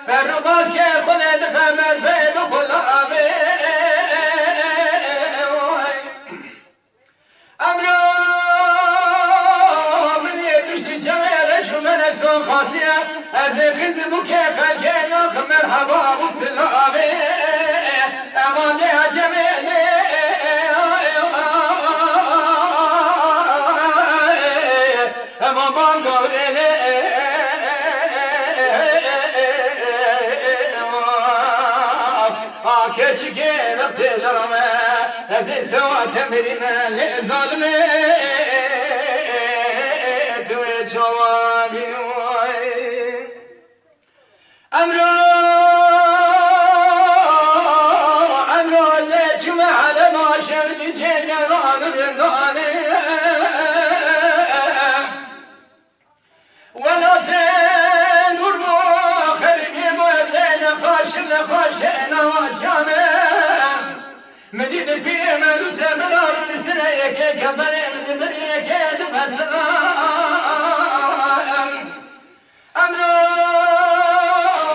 برباز که خلد خمر بید خلابه امرو منی بشتی جمعه شو منکسون خاصیه از قز بوکه خلقه ناک مرحبا ابو سلابه امان ده جمعه امان بام گوره keçike vaktilerime Aziz ve temrime le zalime Tüve çavani Amro zeçme alema şevdi cegeranı rindane Vela tenur mu kharibi muezzene khaşile khaşene vacane Medine pire meluse medarın üstüne yeke kebele medimir yeke düfeslan Amro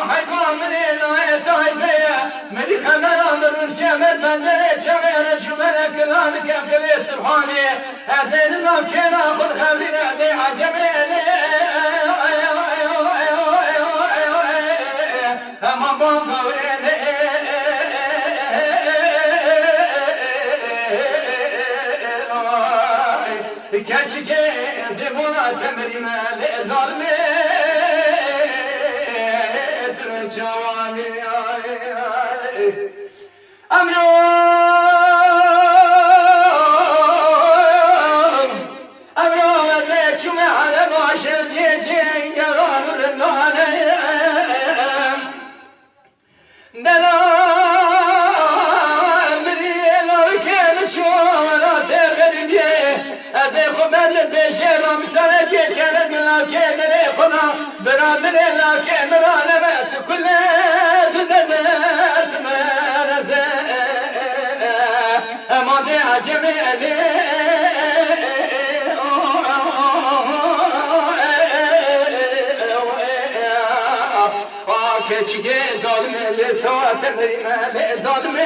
hayvan menil tayfeye Medi kamerandır üşyemet benzere çevere şu meleklan kebele subhani Ezeni zamkena khud khavrine de acemele Aman bam kavrele Keçike zebuna temrime le zalme Tüve çavani Amro ve zeçme ale başı diyeceğin geranı rindane برادر لكن رانبت كل تدبت مرزه امادي عجمي keçike zalime le saate verime le zalime